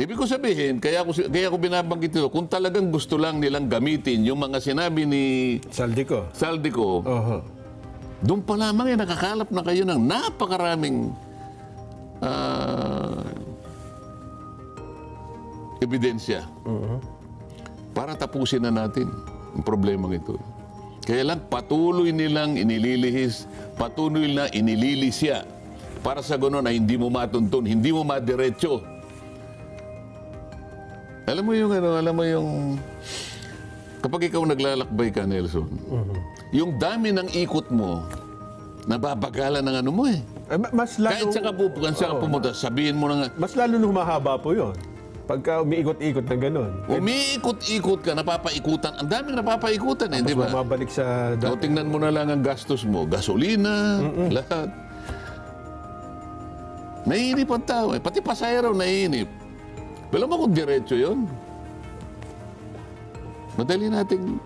Speaker 3: Ibig ko sabihin, kaya ko binabanggit ito, kung talagang gusto lang nilang gamitin yung mga sinabi ni
Speaker 2: Saldico.
Speaker 3: Saldico, doon pa lamang nakakalap na kayo ng napakaraming ebidensya para tapusin na natin ang problemang ito. Kaya lang patuloy nilang inililihis, patuloy na inililisya para sa gano'n ay hindi mo matuntun, hindi mo madiretso. Alam mo yung kapag ikaw naglalakbay ka, Nelson, yung dami ng ikot mo, nababagalan ng ano mo eh.
Speaker 2: Mas lalo,
Speaker 3: Kahit sa ka pumunta, sabihin mo na nga,
Speaker 2: mas lalo nung humahaba po yun. Pagka umiikot-ikot na gano'n.
Speaker 3: umiikot-ikot ka, napapaikutan. Ang daming napapaikutan eh, di ba?
Speaker 2: Bumabalik sa
Speaker 3: O, tingnan mo na lang ang gastos mo. Gasolina, lahat. Naiinip ang tao eh. Pati pasahero naiinip. Alam mo kung diretso yun? Madali nating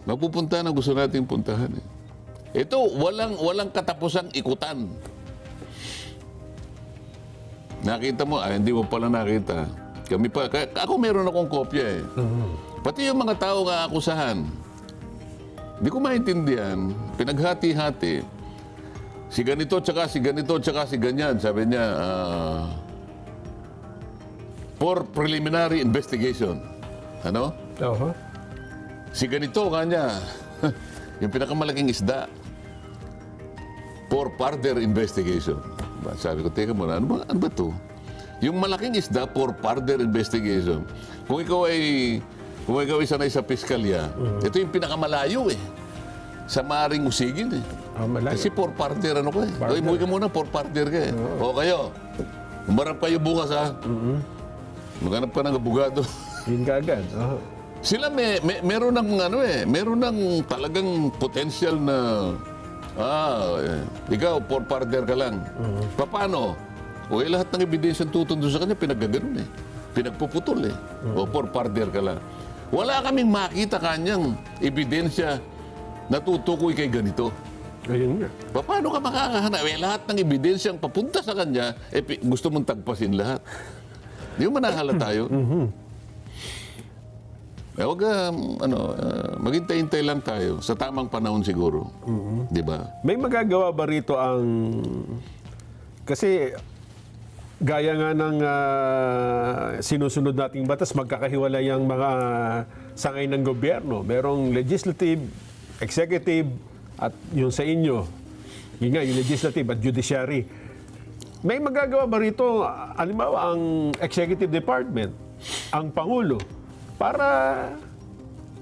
Speaker 3: mapupuntahan ang gusto nating puntahan eh. Ito, walang katapusang ikutan. Nakita mo, hindi mo pala nakita. Ako meron akong kopya eh. Pati yung mga tao nga akusahan, hindi ko maintindihan, pinaghati-hati. Si ganito, tsaka si ganito, tsaka si ganyan. Sabi niya, for preliminary investigation. Ano?
Speaker 2: Uh-huh.
Speaker 3: Si ganito kanya, yung pinakamalaking isda, for further investigation. Sabi ko, teka muna, ano ba to? Yung malaking isda for further investigation. Kung ikaw ay sanay sa piskalya, ito yung pinakamalayo eh. Sa maaring usigin eh.
Speaker 2: Malayo.
Speaker 3: Kasi for further ano ko eh. Gawin mo ka muna, for further ka eh. O kayo, umarap kayo bukas ha. Maghanap ka ng abogado.
Speaker 2: Yun kaagad. Uh-huh.
Speaker 3: Sila meron ng talagang potential na ikaw for further ka lang. Paano? O lahat ng ebidensya tutundo sa kanya pinagaganon eh. Pinagpuputol eh. O for further ka lang. Wala kaming makita kanyang ebidensya na tutukoy kay ganito.
Speaker 2: Ayun nga.
Speaker 3: Paano ka makakahanap? Lahat ng ebidensyang papunta sa kanya, gusto mong tagpasin lahat. Di mo manahala tayo. Huwag maghintay-hintay lang tayo sa tamang panahon siguro. Di ba?
Speaker 2: May magagawa ba rito ang... Kasi gaya nga ng sinusunod nating batas, magkakahiwalay ang mga sangay ng gobyerno. Merong legislative, executive, at yung sa inyo. Yun nga, yung legislative at judiciary. May magagawa ba rito, halimbawa, ang executive department, ang Pangulo, para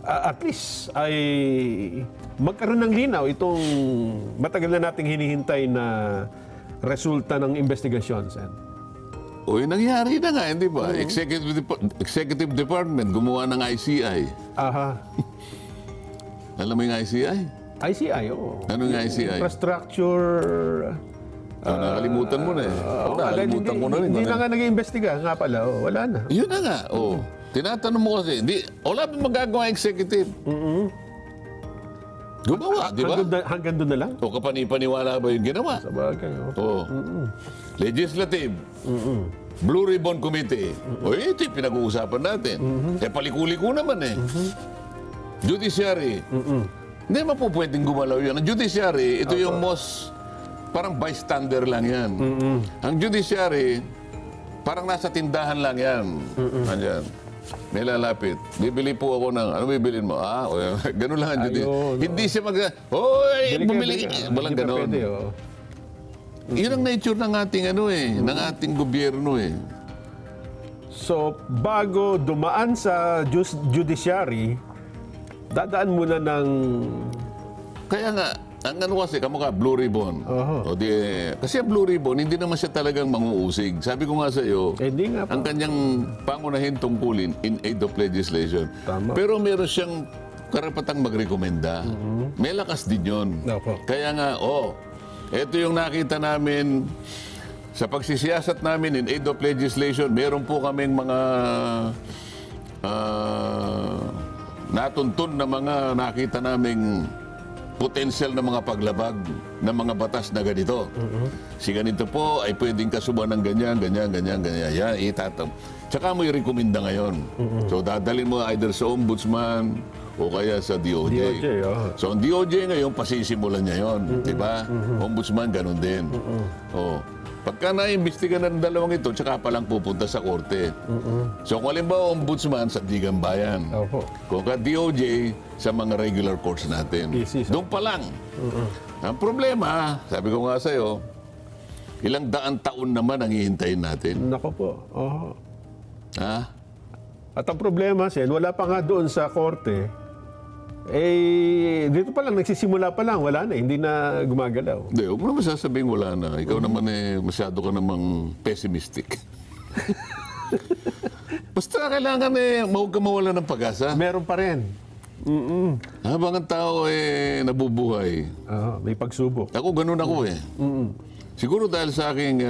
Speaker 2: at least ay magkaroon ng linaw itong matagal na nating hinihintay na resulta ng investigasyon, Sen?
Speaker 3: O yung nangyari na nga, hindi ba? Executive Department gumawa ng ICI.
Speaker 2: Aha.
Speaker 3: Alam mo yung ICI?
Speaker 2: ICI, oo.
Speaker 3: Ano yung ICI?
Speaker 2: Infrastructure...
Speaker 3: Nakalimutan mo na eh. Nakalimutan ko na rin.
Speaker 2: Hindi na nga nag-iimbestiga nga pala. Wala na.
Speaker 3: Yun na nga. Tinatanong mo kasi, wala pa magagawa executive. Gumawa, di ba?
Speaker 2: Hanggang doon na lang?
Speaker 3: O kapani-paniwala ba yung ginawa?
Speaker 2: Sa bagay, oh.
Speaker 3: Legislative. Blue Ribbon Committee. O ito yung pinag-uusapan natin. Paliko-liko naman eh. Judiciary. Hindi mo po pwedeng gumalaw yan. Ang judiciary, ito yung most, parang bystander lang yan. Ang judiciary, parang nasa tindahan lang yan. Andyan. May lalapit. Bibili po ako ng, ano bibilin mo? Ganun lang ang judiciary. Hindi siya hoy, bumili. Walang ganun.
Speaker 2: Pwede, oh.
Speaker 3: Yun ang nature ng ating ng ating gobyerno eh.
Speaker 2: So, bago dumaan sa judiciary, dadaan muna ng...
Speaker 3: Kaya nga, ang kasi, kamukha, Blue Ribbon. Kasi ang Blue Ribbon, hindi naman siya talagang manguusig. Sabi ko nga sa iyo,
Speaker 2: Hindi nga
Speaker 3: ang
Speaker 2: pa.
Speaker 3: kanyang pangunahin tungkulin in aid of legislation.
Speaker 2: Tama.
Speaker 3: Pero meron siyang karapatang magrekomenda. May lakas din yun.
Speaker 2: Opo.
Speaker 3: Kaya nga, ito yung nakita namin sa pagsisiyasat namin in aid of legislation, meron po kaming mga natuntun na mga nakita naming potensyal na mga paglabag ng mga batas na ganito. Si ganito po ay pwedeng kasuban ng ganyan. Yan, Tsaka mo i-recommenda ngayon. So dadalhin mo either sa ombudsman o kaya sa DOJ. So ang DOJ ngayon, pasisimulan niya yon, di ba? Ombudsman, ganun din. Pagka naimbestiga na ng dalawang ito, tsaka pa lang pupunta sa korte. So kung halimbawa ombudsman, sa Digang Bayan. Kung ka DOJ, sa mga regular courts natin. Doon pa lang. Ang problema, sabi ko nga sa'yo, ilang daan taon naman ang hihintayin natin.
Speaker 2: Nako po.
Speaker 3: Ha?
Speaker 2: At ang problema, Sen, wala pa nga doon sa korte. Dito pa lang, nagsisimula pa lang, wala na, hindi na gumagalaw.
Speaker 3: Hindi, huwag mo naman sasabing wala na. Ikaw naman masyado ka namang pessimistic. Basta kailangan huwag ka mawala ng pag-asa.
Speaker 2: Meron pa rin.
Speaker 3: Habang ang tao nabubuhay.
Speaker 2: May pagsubok.
Speaker 3: Ako, ganun ako eh. Siguro dahil sa aking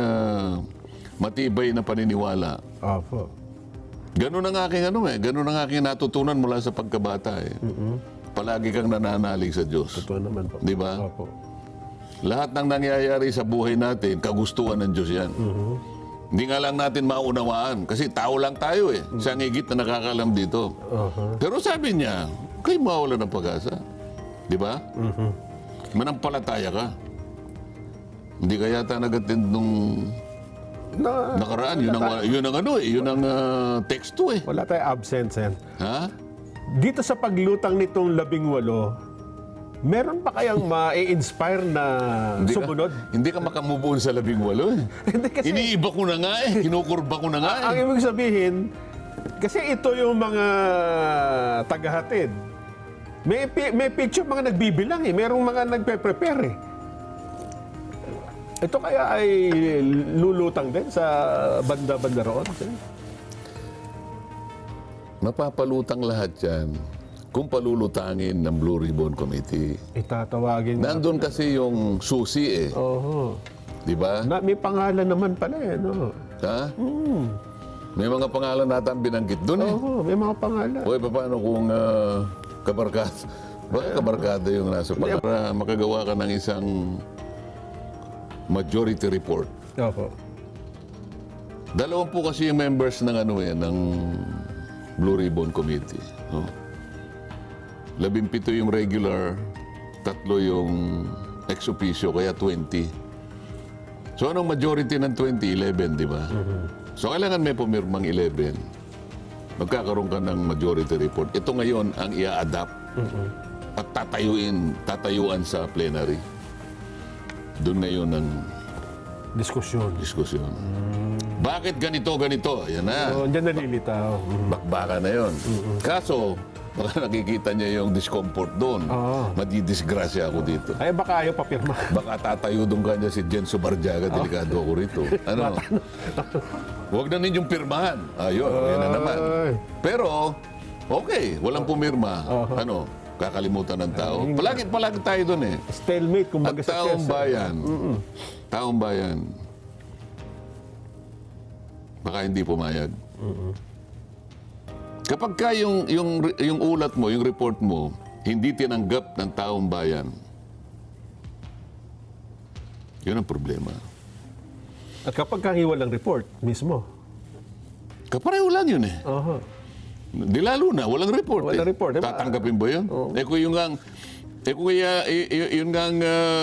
Speaker 3: matibay na paniniwala.
Speaker 2: Opo.
Speaker 3: Ganun ang aking ganun ang aking natutunan mula sa pagkabata eh. Palagi kang nananalig sa Diyos.
Speaker 2: Totoo naman po.
Speaker 3: Di ba?
Speaker 2: Opo.
Speaker 3: Lahat ng nangyayari sa buhay natin, kagustuhan ng Diyos yan. Hindi nga lang natin maunawaan kasi tao lang tayo eh. Siya ang higit na nakakalam dito. Pero sabi niya, kayo mawala ng pag-asa. Di ba? Manampalataya ka. Hindi ka yata nag-attend nung nakaraan. Yun ang teksto eh.
Speaker 2: Wala tayong absent, Sen.
Speaker 3: Ha?
Speaker 2: Dito sa paglutang nitong 18, meron pa kayang ma-inspire na sumunod?
Speaker 3: Hindi ka makamove on sa 18 eh.
Speaker 2: Hindi kasi,
Speaker 3: Iniiba ko na nga eh. Kinukurba ko na nga
Speaker 2: ang
Speaker 3: eh.
Speaker 2: ibig sabihin, kasi ito yung mga tagahatid. May picture mga nagbibilang eh. Merong mga nagpe-prepare eh. Ito kaya ay lulutang din sa banda-banda roon?
Speaker 3: Mapapalutang lahat yan kung palulutangin ng Blue Ribbon Committee.
Speaker 2: Itatawagin.
Speaker 3: Nandun kasi yung susi eh. Di ba?
Speaker 2: May pangalan naman pala eh. No?
Speaker 3: Ha? May mga pangalan natin binanggit doon eh.
Speaker 2: May mga pangalan.
Speaker 3: O paano kung kabarkada? Baka kabarkada yung nasa para makagawa ka ng isang majority report.
Speaker 2: Opo.
Speaker 3: Dalawang po kasi yung members ng ng Blue Ribbon Committee. No? 17 yung regular, 3 yung ex officio, kaya 20. So anong majority ng 20? 11, di ba? So kailangan may pumirmang 11. Magkakaroon ka ng majority report. Ito ngayon ang i-adapt at tatayuan sa plenary. Doon ngayon ang
Speaker 2: Diskusyon.
Speaker 3: Bakit ganito? Ayan na.
Speaker 2: Diyan nalilitaw.
Speaker 3: Bakbaka na yon. Kaso, Baka nakikita niya yung discomfort doon.
Speaker 2: Oo.
Speaker 3: Madidisgrasya ako dito.
Speaker 2: Ay, baka ayaw papirma.
Speaker 3: Baka tatayo doon kanya si Jen Subarjaga, delikado ako rito. Ano? Huwag na ninyong pirmahan. Ayun, yan na naman.
Speaker 2: Ay.
Speaker 3: Pero, okay, walang pumirma. Ano, kakalimutan ng tao. Palagi tayo doon eh.
Speaker 2: Stalemate,
Speaker 3: At
Speaker 2: kumbaga sa
Speaker 3: taong
Speaker 2: pyesa.
Speaker 3: bayan, baka hindi pumayag. Kapag ka yung ulat mo, yung report mo, hindi tinanggap ng taong bayan, yun ang problema.
Speaker 2: At kapag kahiwalang report mismo.
Speaker 3: Kapareho lang yun eh.
Speaker 2: Aha.
Speaker 3: Di lalo na, walang report.
Speaker 2: Walang report, eh.
Speaker 3: Tatanggapin ba yun? Kung yun nga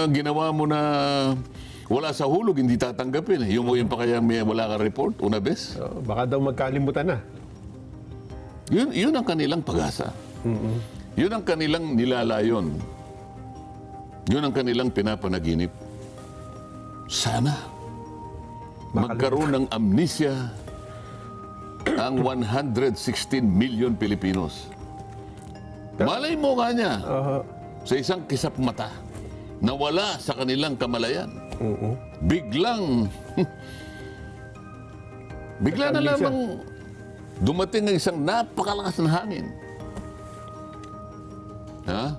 Speaker 3: ginawa mo na wala sa hulog, hindi tatanggapin. Yung pa kaya wala kang report, una bes.
Speaker 2: Baka daw magkalimutan na.
Speaker 3: Yun ang kanilang pag-asa. Yun ang kanilang nilalayon. Yun ang kanilang pinapanaginip. Sana magkaroon ng amnesia ang 116 million Pilipinos. Malay mo nga niya sa isang kisap mata nawala sa kanilang kamalayan. Bigla na lamang dumating ang isang napakalakas na hangin. Ha?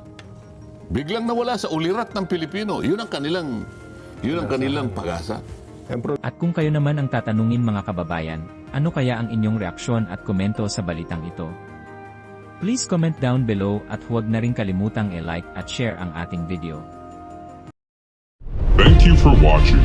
Speaker 3: Biglang nawala sa ulirat ng Pilipino. Yun ang kanilang pag-asa.
Speaker 1: At kung kayo naman ang tatanungin mga kababayan, ano kaya ang inyong reaksyon at komento sa balitang ito? Please comment down below at huwag na rin kalimutang i-like at share ang ating video.
Speaker 4: Thank you for watching.